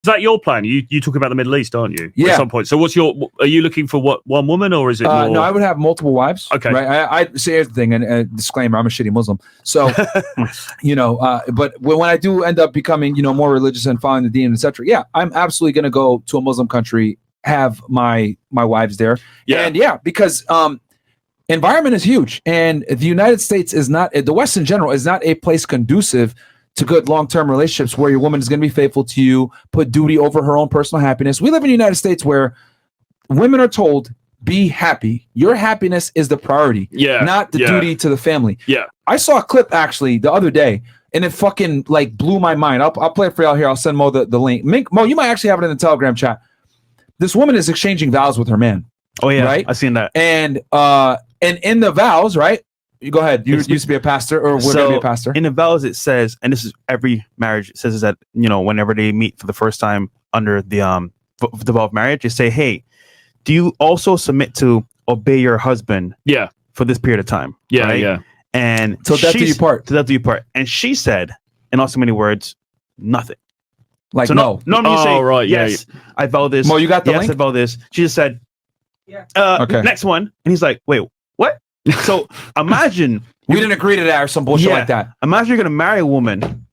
that your plan? You talk about the Middle East, aren't you? Yeah. At some point. So are you looking for one woman, or is it more... No, I would have multiple wives. Okay. Right. I say here's the thing, and disclaimer, I'm a shitty Muslim. So, but when I do end up becoming, more religious and following the deen, etc. Yeah, I'm absolutely going to go to a Muslim country, have my wives there. Yeah. And because environment is huge, and the United States is not, the West in general is not a place conducive to good long-term relationships where your woman is going to be faithful to you, put duty over her own personal happiness. We live in the United States where women are told, be happy. Your happiness is the priority, not the duty to the family. Yeah. I saw a clip actually the other day, and it fucking blew my mind. I'll play it for y'all here. I'll send Mo the link. Mo, you might actually have it in the Telegram chat. This woman is exchanging vows with her man. Oh yeah, right? I've seen that. And in the vows, right? You go ahead. You used to be a pastor, or we're going to be a pastor. In the vows, it says, and this is every marriage, it says that, whenever they meet for the first time under the vow of marriage, they say, hey, do you also submit to obey your husband for this period of time? Yeah, right? yeah. And till death do you part. Till death do you part. And she said, in also many words, nothing. Like, so no. Normally you say, right, yes, I vow this. Mo, you got the yes, link? I vow this. She just said, okay. Next one. And he's like, wait, what? So imagine we didn't agree to that or some bullshit like that. Imagine you're gonna marry a woman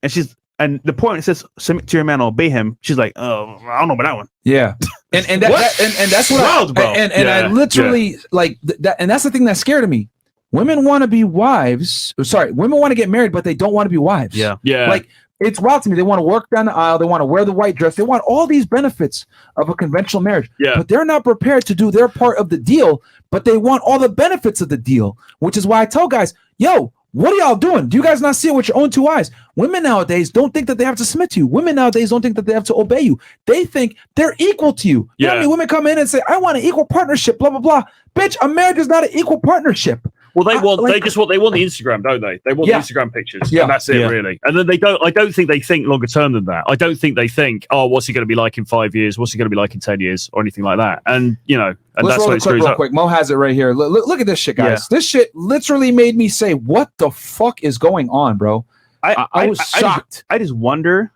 and the point it says submit to your man, obey him. She's like, oh, I don't know about that one. Yeah, and that's what wild, bro. I literally like that, and that's the thing that scared me. Women want to be wives. Women want to get married, but they don't want to be wives. Yeah. Like, it's wild to me. They want to work down the aisle. They want to wear the white dress. They want all these benefits of a conventional marriage. Yeah. But they're not prepared to do their part of the deal, but they want all the benefits of the deal, which is why I tell guys, yo, what are y'all doing? Do you guys not see it with your own two eyes? Women nowadays don't think that they have to submit to you. Women nowadays don't think that they have to obey you. They think they're equal to you. You know how many women come in and say, I want an equal partnership, blah, blah, blah. Bitch, a marriage is not an equal partnership. Well, they want the Instagram, don't they? They want the Instagram pictures, and that's it, really. And then I don't think they think longer term than that. I don't think they think, oh, what's he going to be like in 5 years? What's he going to be like in 10 years, or anything like that? And and let's that's roll what it quick, real quick. Mo has it right here. Look at this shit, guys. This shit literally made me say, "What the fuck is going on, bro?" I was shocked. I just wonder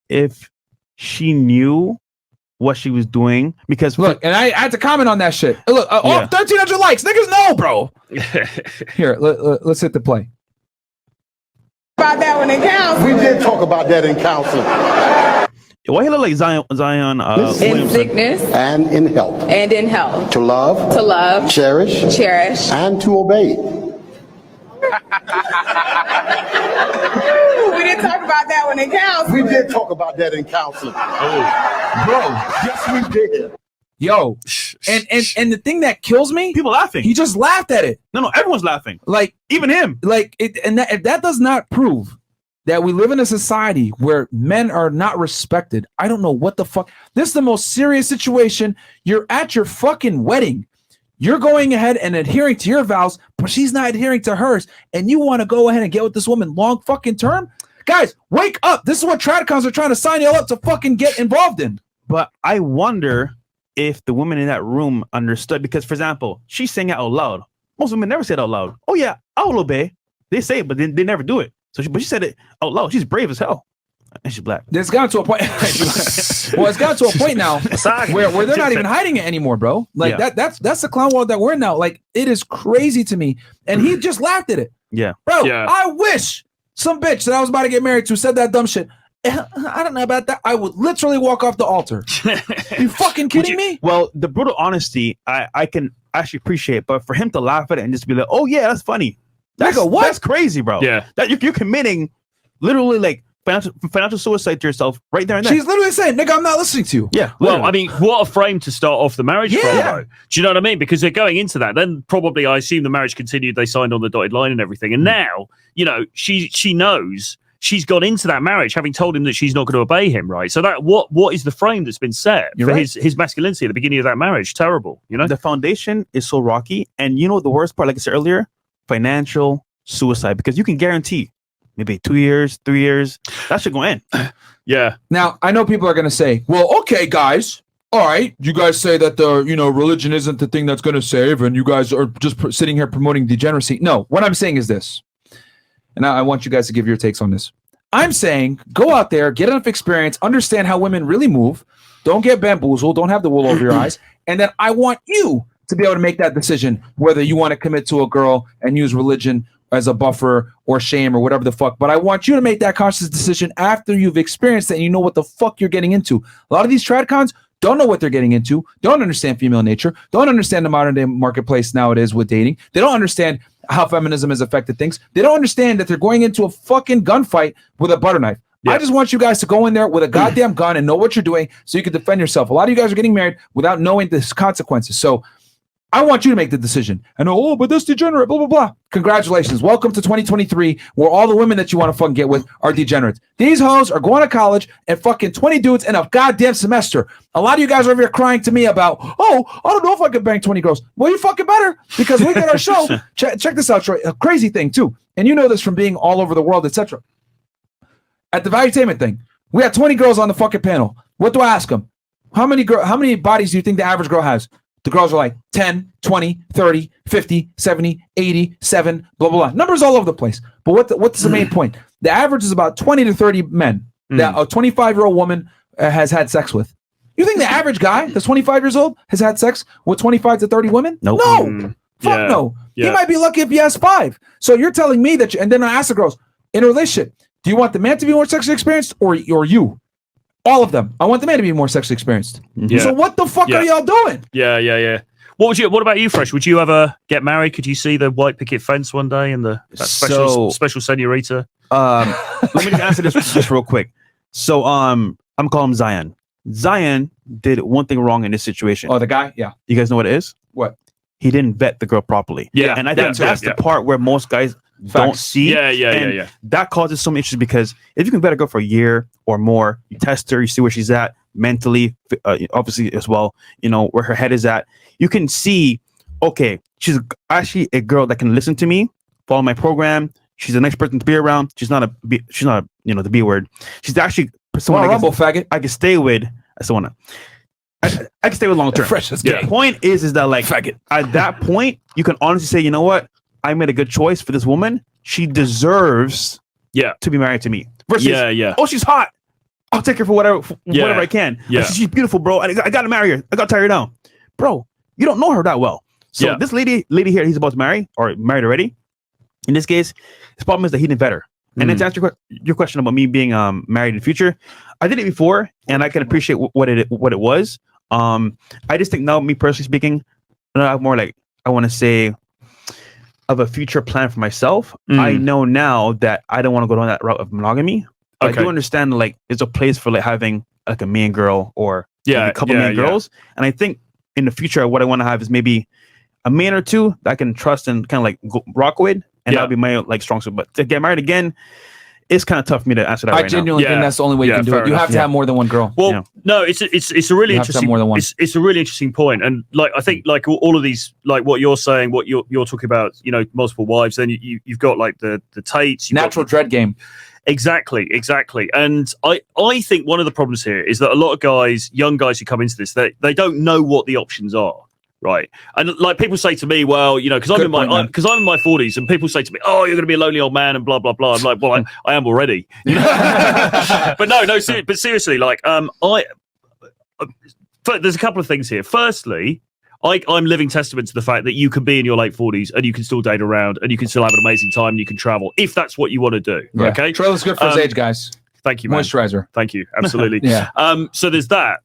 if she knew what she was doing, because look, and I had to comment on that shit. Look, 1,300 likes, niggas know, bro. Here, let's hit the play. About that one in counseling. We did talk about that in counseling. Why he look like Zion in sickness and in health. And in health. To love. Cherish. And to obey. We didn't talk about that one in counseling. We did talk about that in counseling. Oh, bro, yes we did. Yo, and the thing that kills me, people laughing. He just laughed at it. No, everyone's laughing. Like, even him. Like, if that does not prove that we live in a society where men are not respected, I don't know what the fuck. This is the most serious situation. You're at your fucking wedding. You're going ahead and adhering to your vows, but she's not adhering to hers, and you want to go ahead and get with this woman long fucking term? Guys, wake up. This is what Tradcons are trying to sign you up to fucking get involved in. But I wonder if the women in that room understood, because, for example, she's saying it out loud. Most women never say it out loud. Oh, yeah, I will obey. They say it, but they never do it. But she said it out loud. She's brave as hell. And she's black. It's gotten to a point. Well, it's gotten to a point now where they're not even hiding it anymore, bro. Like that's the clown world that we're in now. Like, it is crazy to me. And he just laughed at it. Yeah. Bro, I wish some bitch that I was about to get married to said that dumb shit. I don't know about that. I would literally walk off the altar. You fucking kidding me? Well, the brutal honesty, I can actually appreciate, but for him to laugh at it and just be like, oh yeah, that's funny. That's crazy, bro. Yeah. That you're committing literally like financial suicide to yourself right there and then. She's literally saying, nigga, I'm not listening to you. Yeah. Well, I mean, what a frame to start off the marriage from, though. Do you know what I mean? Because they're going into that. Then probably, I assume the marriage continued. They signed on the dotted line and everything. And now, she knows she's gone into that marriage having told him that she's not going to obey him, right? So that what is the frame that's been set for his masculinity at the beginning of that marriage? Terrible, The foundation is so rocky. And the worst part, like I said earlier, financial suicide, because you can guarantee maybe 2 years, 3 years, that should go in. Yeah. Now, I know people are going to say, well, okay, guys. All right. You guys say that religion isn't the thing that's going to save, and you guys are just sitting here promoting degeneracy. No, what I'm saying is this, and I want you guys to give your takes on this. I'm saying go out there, get enough experience, understand how women really move. Don't get bamboozled. Don't have the wool over your eyes. And then I want you to be able to make that decision whether you want to commit to a girl and use religion as a buffer or shame or whatever the fuck. But I want you to make that conscious decision after you've experienced it and you know what the fuck you're getting into. A lot of these tradcons don't know what they're getting into, don't understand female nature, don't understand the modern day marketplace nowadays with dating. They don't understand how feminism has affected things. They don't understand that they're going into a fucking gunfight with a butter knife. Yeah. I just want you guys to go in there with a goddamn gun and know what you're doing so you can defend yourself. A lot of you guys are getting married without knowing the consequences. So I want you to make the decision. And oh, but this degenerate, blah, blah, blah. Congratulations. Welcome to 2023, where all the women that you want to fucking get with are degenerates. These hoes are going to college and fucking 20 dudes in a goddamn semester. A lot of you guys are over here crying to me about, oh, I don't know if I could bang 20 girls. Well, you fucking better, because we did our show. Check this out, Troy. A crazy thing, too. And you know this from being all over the world, etc. At the Valuetainment thing, we had 20 girls on the fucking panel. What do I ask them? How many bodies do you think the average girl has? The girls are like 10, 20, 30, 50, 70, 80, 7, blah, blah, blah. Numbers all over the place. But what's the main point? The average is about 20 to 30 men that a 25-year-old woman has had sex with. You think the average guy that's 25 years old has had sex with 25 to 30 women? Nope. No. Fuck no. Yeah. He might be lucky if he has 5. So you're telling me that, and then I ask the girls, in a relationship, do you want the man to be more sexually experienced or you? All of them. I want the man to be more sexually experienced. Yeah. So what the fuck are y'all doing? Yeah. What about you, Fresh? Would you ever get married? Could you see the white picket fence one day and that special senorita? Let me just answer this just real quick. So I'm calling him Zion. Zion did one thing wrong in this situation. Oh, the guy? Yeah. You guys know what it is? What? He didn't vet the girl properly. Yeah. And I think that's the part where most guys don't see. Yeah. That causes some issues, because if you can vet a girl for a year or more, you test her, you see where she's at mentally, obviously as well, you know, where her head is at. You can see, okay, she's actually a girl that can listen to me, follow my program. She's a nice person to be around. She's not the B word. She's actually someone faggot. I can stay with. I still wanna. I can stay with long term. Fresh as gay. The point is that like faggot. At that point, you can honestly say, you know what? I made a good choice for this woman. She deserves to be married to me. Versus, oh, she's hot. I'll take her for whatever I can. Yeah. She's beautiful, bro. I got to marry her. I got to tie her down. Bro, you don't know her that well. So this lady here he's about to marry, or married already, in this case, his problem is that he didn't vet her. And then to answer your question about me being married in the future, I did it before, and I can appreciate what it was. I just think now, me personally speaking, I have more like, I want to say, of a future plan for myself. I know now that I don't want to go down that route of monogamy. I do understand like there's a place for like having like a main girl or a couple main girls. And I think in the future, what I want to have is maybe a man or two that I can trust and kind of like rock with, and that'll be my like strong suit. But to get married again, it's kind of tough for me to answer that. I genuinely think that's the only way you can do it. You have to have more than one girl. Well, no, it's a really interesting. More than one. It's a really interesting point, and like I think like all of these, like what you're saying, what you're talking about, you know, multiple wives. Then you've got like the Tates, natural dread game. Exactly. And I think one of the problems here is that a lot of guys, young guys who come into this, they don't know what the options are. Right. And like people say to me, well, you know, because I'm in my 40s, and people say to me, oh, you're going to be a lonely old man and blah, blah, blah. I'm like, well, I am already. But but seriously, like, there's a couple of things here. Firstly, I'm living testament to the fact that you can be in your late 40s and you can still date around and you can still have an amazing time and you can travel if that's what you want to do. Yeah. Okay. Trailer's good for his age, guys. Thank you, man. Moisturizer. Thank you. Absolutely. Yeah. So there's that.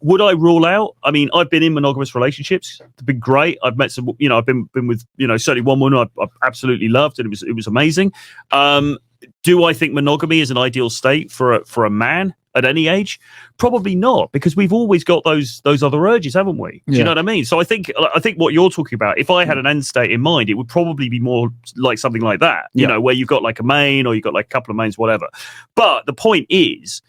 Would I rule out? I mean, I've been in monogamous relationships. It's been great. I've met some, you know, I've been with, you know, certainly one woman I've absolutely loved, and it was amazing. Do I think monogamy is an ideal state for a man at any age? Probably not, because we've always got those other urges, haven't we? Do you know what I mean? So I think what you're talking about, if I had an end state in mind, it would probably be more like something like that, you know, where you've got like a main or you've got like a couple of mains, whatever. But the point is,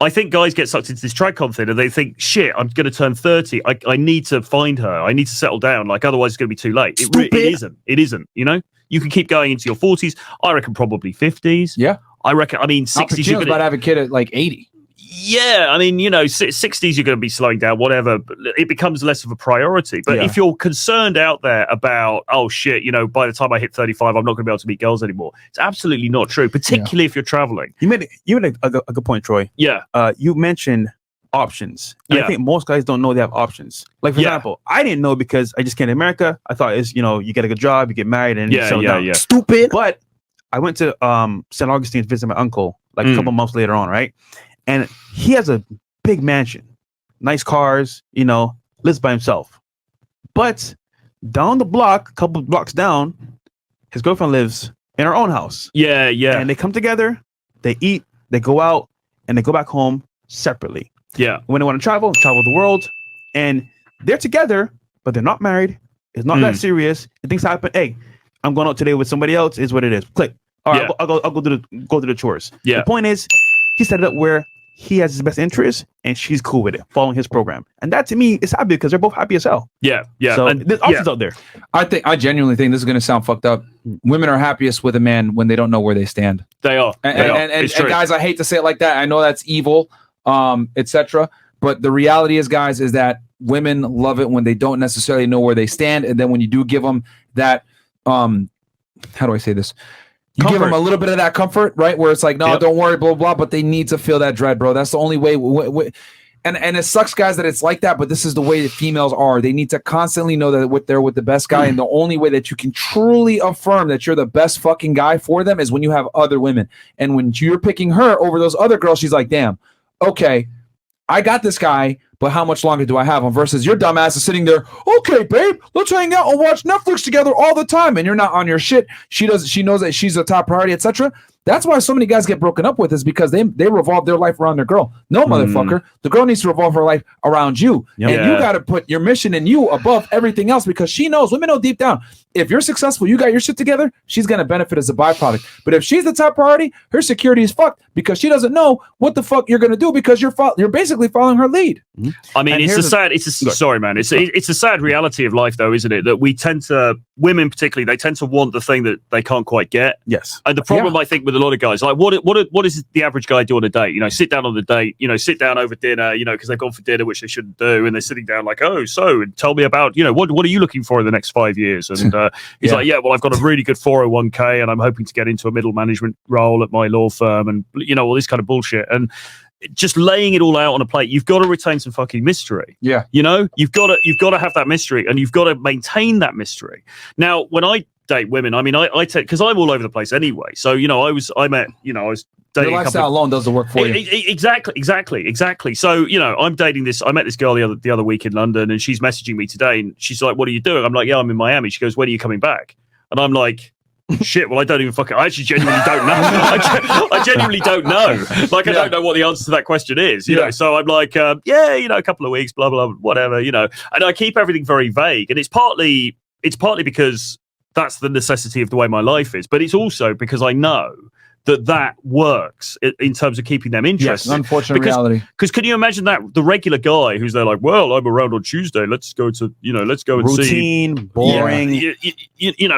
I think guys get sucked into this tradcon thing and they think, shit, I'm going to turn 30. I need to find her. I need to settle down. Like, otherwise it's going to be too late. It isn't, you know? You can keep going into your 40s. I reckon probably 50s. Yeah. I reckon, I mean, 60s. You're about to have a kid at like 80. Yeah, I mean, 60s, you're going to be slowing down, whatever. But it becomes less of a priority. But if you're concerned out there about, oh shit, by the time I hit 35, I'm not going to be able to meet girls anymore. It's absolutely not true, particularly if you're traveling. You made a good point, Troy. Yeah. You mentioned options. And I think most guys don't know they have options. Like, for example, I didn't know because I just came to America. I thought it's, you get a good job, you get married, and you settle down. Stupid. But I went to St. Augustine to visit my uncle like a couple months later on, right? And he has a big mansion, nice cars, lives by himself. But down the block, a couple blocks down, his girlfriend lives in her own house. Yeah. And they come together, they eat, they go out, and they go back home separately. Yeah. When they want to travel the world, and they're together, but they're not married. It's not that serious. If things happen, hey, I'm going out today with somebody else, is what it is. Click. All right, I'll go do the chores. Yeah. The point is, he set it up where he has his best interest and she's cool with it, following his program. And that to me is happy because they're both happy as hell. Yeah. So there's options out there. I genuinely think this is going to sound fucked up. Women are happiest with a man when they don't know where they stand. They are. And guys, I hate to say it like that. I know that's evil, etc. But the reality is, guys, is that women love it when they don't necessarily know where they stand. And then when you do give them that, how do I say this? You give them a little bit of that comfort, right? Where it's like, no, don't worry, blah, blah, but they need to feel that dread, bro. That's the only way. And it sucks, guys, that it's like that, but this is the way that females are. They need to constantly know that they're with the best guy. And the only way that you can truly affirm that you're the best fucking guy for them is when you have other women. And when you're picking her over those other girls, she's like, damn, okay, I got this guy, but how much longer do I have him? Versus your dumbass is sitting there, okay, babe, let's hang out and watch Netflix together all the time, and you're not on your shit. She knows that she's a top priority, etc. That's why so many guys get broken up with, is because they revolve their life around their girl. No, motherfucker. The girl needs to revolve her life around you. And you got to put your mission and you above everything else, because she knows, women know deep down, if you're successful, you got your shit together, she's going to benefit as a byproduct. But if she's the top priority, her security is fucked because she doesn't know what the fuck you're going to do because you're basically following her lead. I mean, sorry, man. It's a sad reality of life, though, isn't it? That we tend to, women particularly, they tend to want the thing that they can't quite get. Yes. And the problem, I think, with a lot of guys, like, what does the average guy do on a date? Sit down on the date, sit down over dinner, because they've gone for dinner, which they shouldn't do. And they're sitting down like, oh, so, and tell me about, what are you looking for in the next 5 years? And he's like, yeah, well, I've got a really good 401k and I'm hoping to get into a middle management role at my law firm and, all this kind of bullshit. And just laying it all out on a plate, you've got to retain some fucking mystery. Yeah. You've got to have that mystery, and you've got to maintain that mystery. Now, when I date women, I mean, I take, because I'm all over the place anyway. So, I was dating your lifestyle alone does the work for you. Exactly. So, I'm dating this. I met this girl the other week in London, and she's messaging me today, and she's like, "What are you doing?" I'm like, "Yeah, I'm in Miami." She goes, "When are you coming back?" And I'm like, shit, well, I don't even I actually genuinely don't know. I genuinely don't know. Like, I don't know what the answer to that question is, you know? So I'm like, a couple of weeks, blah, blah, whatever, and I keep everything very vague. And it's partly because that's the necessity of the way my life is, but it's also because I know that works in terms of keeping them interested. Yes, unfortunate reality. Because can you imagine that the regular guy who's there like, well, I'm around on Tuesday. Let's go to, let's go and routine, boring.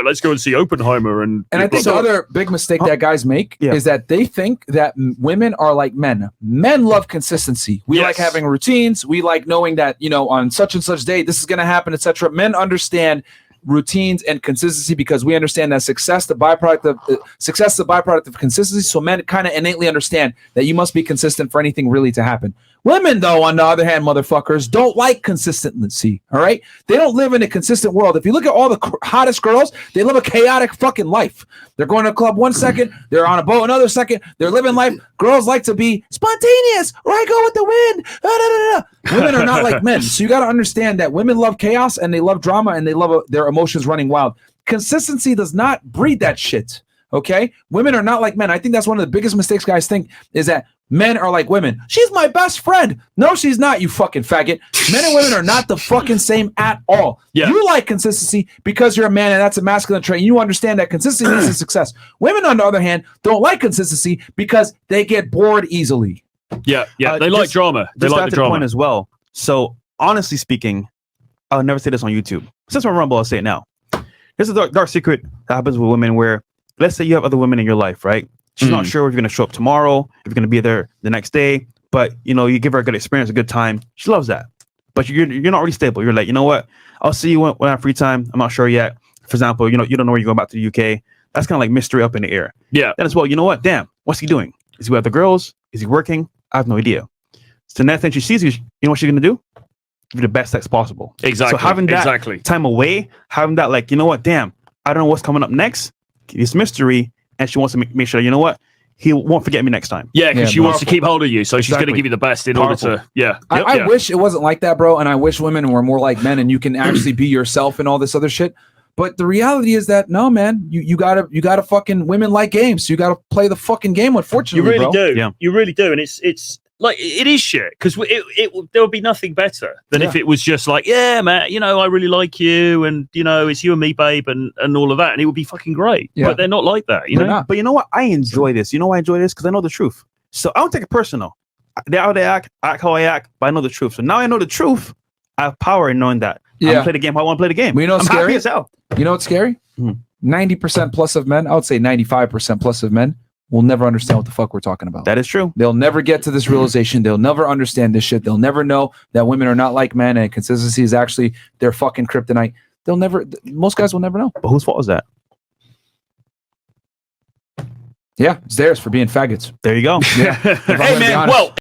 Let's go and see Oppenheimer. And I think the other big mistake that guys make is that they think that women are like men. Men love consistency. We like having routines. We like knowing that, on such and such day, this is going to happen, etc. Men understand routines and consistency because we understand that success is the byproduct of consistency. So men kind of innately understand that you must be consistent for anything really to happen. Women, though, on the other hand, motherfuckers, don't like consistency. All right, they don't live in a consistent world. If you look at all the hottest girls, they live a chaotic fucking life. They're going to a club one second, they're on a boat another second, they're living life. Girls like to be spontaneous, or I go with the wind. Women are not like men, so you got to understand that women love chaos and they love drama and they love their emotions running wild. Consistency does not breed that shit. Okay, women are not like men. I think that's one of the biggest mistakes guys think is that men are like women. She's my best friend. No, she's not, you fucking faggot. Men and women are not the fucking same at all. Yeah. You like consistency because you're a man and that's a masculine trait. And you understand that consistency leads to success. Women, on the other hand, don't like consistency because they get bored easily. Yeah. They like drama. They like the drama point as well. So honestly speaking, I'll never say this on YouTube. Since we're on Rumble, I'll say it now. Here's a dark secret that happens with women where, let's say you have other women in your life, right? She's not sure if you're going to show up tomorrow, if you're going to be there the next day, but you give her a good experience, a good time. She loves that. But you're not really stable. You're like, you know what? I'll see you when I have free time. I'm not sure yet. For example, you don't know where you're going back to the UK. That's kind of like mystery up in the air. Yeah. Then as well, you know what? Damn, what's he doing? Is he with the girls? Is he working? I have no idea. So the next time she sees you, you know what she's gonna do? Give you the best sex possible. Exactly. So having that time away, having that like, you know what? Damn, I don't know what's coming up next. It's mystery, and she wants to make sure, you know what? He won't forget me next time. Yeah, because she wants to keep hold of you, so she's going to Exactly. give you the best in order to. Yeah, I wish it wasn't like that, bro. And I wish women were more like men, and you can actually be yourself and all this other shit. But the reality is that no, man, you gotta fucking women like games. So you gotta play the fucking game. Unfortunately, you really bro. do. Yeah. You really do, and it's like it is shit because there would be nothing better than if it was just like, yeah, man, I really like you, and it's you and me, babe, and all of that, and it would be fucking great. Yeah. But they're not like that, They're know. not. But you know what? I enjoy this. You know why I enjoy this? Because I know the truth. So I don't take it personal. They act how I act, but I know the truth. So now I know the truth. I have power in knowing that. I'm gonna play the game how I want to play the game. Well, you know what's I'm happy scary? as hell. You know what's scary? 90% plus of men, I would say 95% plus of men will never understand what the fuck we're talking about. That is true. They'll never get to this realization. They'll never understand this shit. They'll never know that women are not like men and consistency is actually their fucking kryptonite. Most guys will never know. But whose fault is that? Yeah, it's theirs for being faggots. There you go. Yeah. If I'm Hey gonna be man, honest. well.